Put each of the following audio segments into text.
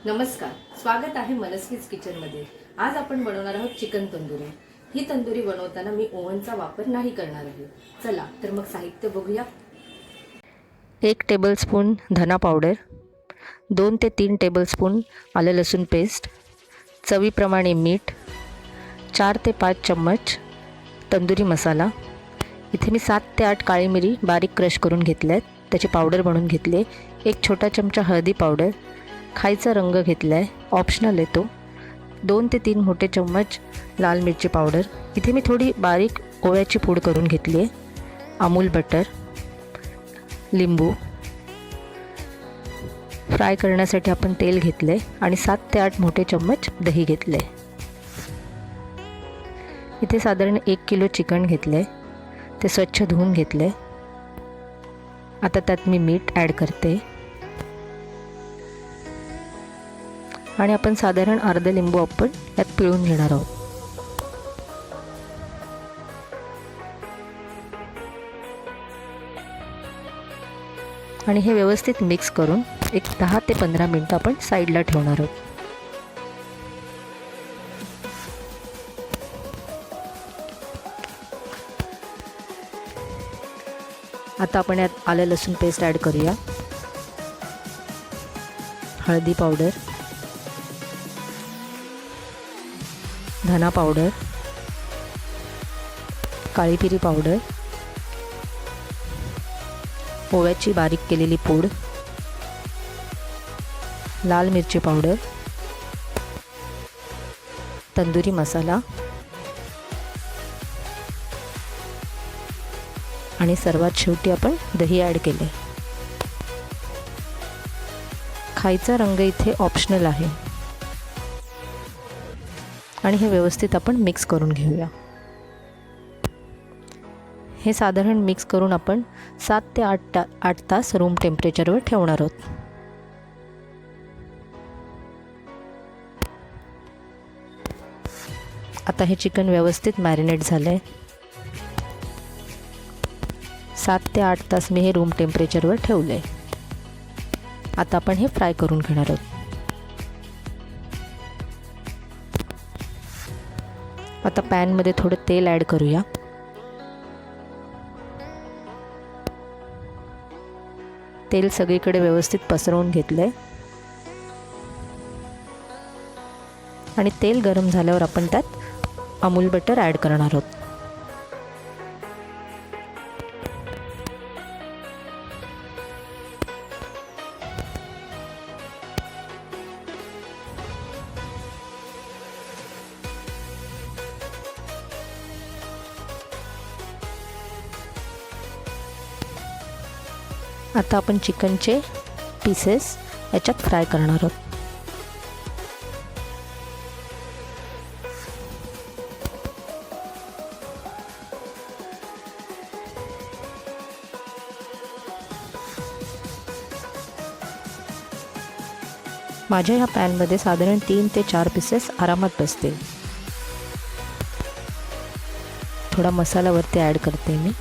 नमस्कार, स्वागत आहे मनस्वीच किचनमध्ये। आज आपण बनवणार आहोत चिकन तंदुरी। ही तंदुरी बनवताना मी ओव्हनचा वापर नाही करणार आहे। चला तर मग साहित्य बघूया। 1 टेबलस्पून धना पावडर, 2 ते 3 टेबलस्पून आलं लसूण पेस्ट, चवीप्रमाणे मीठ, 4 ते 5 चम्मच तंदुरी मसाला। इथे मी 7 ते 8 काळी मिरी बारीक क्रश करून घेतल्यात, त्याची पावडर बनवून घेतली। 1 छोटा चमचा हळदी पावडर, खायचा रंग घेतला आहे, ऑप्शनल आहे तो। 2 ते 3 मोठे चम्मच लाल मिरची पावडर। इथे मी थोडी बारीक ओव्याची पूड करून घेतली आहे। अमूल बटर, लिंबू, फ्राय करण्यासाठी आपण तेल घेतले आणि 7 ते 8 मोठे चम्मच दही घेतले। इथे साधारण 1 किलो चिकन घेतले, ते स्वच्छ धुवून घेतले। आता त्यात मी मीठ ॲड करते आणि आपण साधारण अर्धा लिंबू आपण यात पिळून घेणार आहोत। आणि हे व्यवस्थित मिक्स करून एक 10 ते 15 मिनिटं आपण साईडला ठेवणार आहोत। आता आपण यात आलं लसूण पेस्ट ॲड करूया, हळदी पावडर, धना पावडर, काळी मिरी पावडर, ओव्याची बारीक केलेली पूड, लाल मिरची पावडर, तंदुरी मसाला आणि सर्वात शेवटी आपण दही ॲड केले। खायचा रंग इथे ऑप्शनल आहे आणि हे व्यवस्थित आपण मिक्स करून घेऊया। हे साधारण मिक्स करून आपण 7 ते 8 तास रूम टेम्परेचरवर ठेवणार आहोत। आता हे चिकन व्यवस्थित मॅरिनेट झालंय। 7 ते 8 तास मी हे रूम टेम्परेचरवर ठेवले। आता आपण हे फ्राय करून घेणार आहोत। आता पॅनमध्ये थोडं तेल ॲड करूया। तेल सगळीकडे व्यवस्थित पसरवून घेतले आणि तेल गरम झाल्यावर आपण त्यात अमूल बटर ॲड करणार आहोत। आता आपण चिकनचे पीसेस याच्यात फ्राय करणार आहोत। माझ्या ह्या पॅनमध्ये साधारण 3 ते 4 पीसेस आरामात बसतील। थोडा मसाला वरती ॲड करते मी।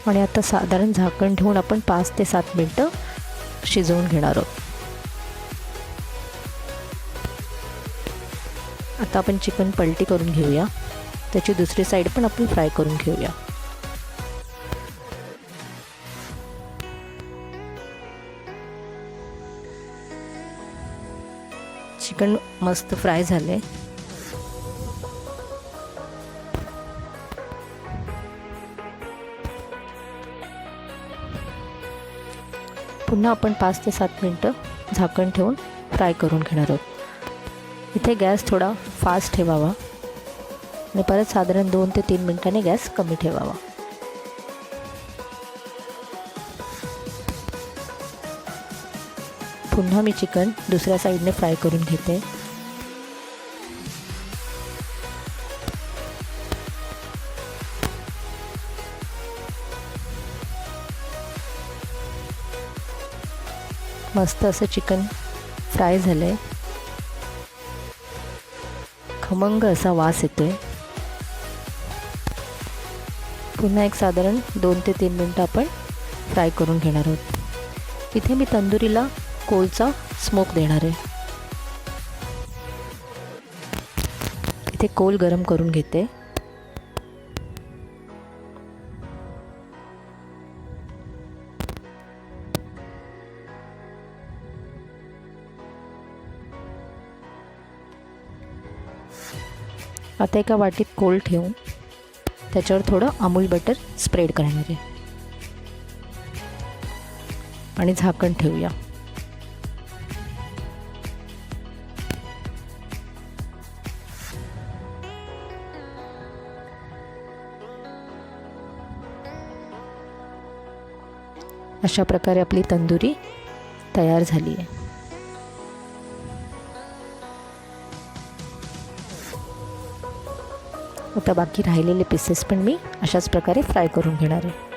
आणि आता साधारण झाकण ठेवून आपण 5 ते 7 मिनिटं शिजवून घेणार आहोत। आता आपण चिकन पलटी करून घेऊया, त्याची दुसरी साईड पण आपण फ्राय करून घेऊया। चिकन मस्त फ्राय झाले। पुन्हा आपण 5 ते 7 मिनिटं झाकण ठेवून फ्राय करून घेणार आहोत। इथे गॅस थोडा फास्ट ठेवावा आणि परत साधारण 2 ते 3 मिनिटांनी गॅस कमी ठेवावा। पुन्हा मी चिकन दुसऱ्या साईडने फ्राय करून घेते। मस्त असं चिकन फ्राय झालं आहे. खमंग असा वास येतो आहे. पुन्हा एक साधारण 2 ते 3 मिनटं आपण फ्राय करून घेणार आहोत. इथे मी तंदुरीला कोळचा स्मोक देणार आहे. इथे कोल गरम करून घेते. आता एका वाटीत कोल ठेवून त्याच्यावर थोडं अमूल बटर स्प्रेड करणार आहे आणि झाकण ठेवूया. अशा प्रकारे आपली तंदुरी तयार झाली आहे. आता बाकी राहिलेले पीसेस पण मी अशाच प्रकारे फ्राय करून घेणार आहे.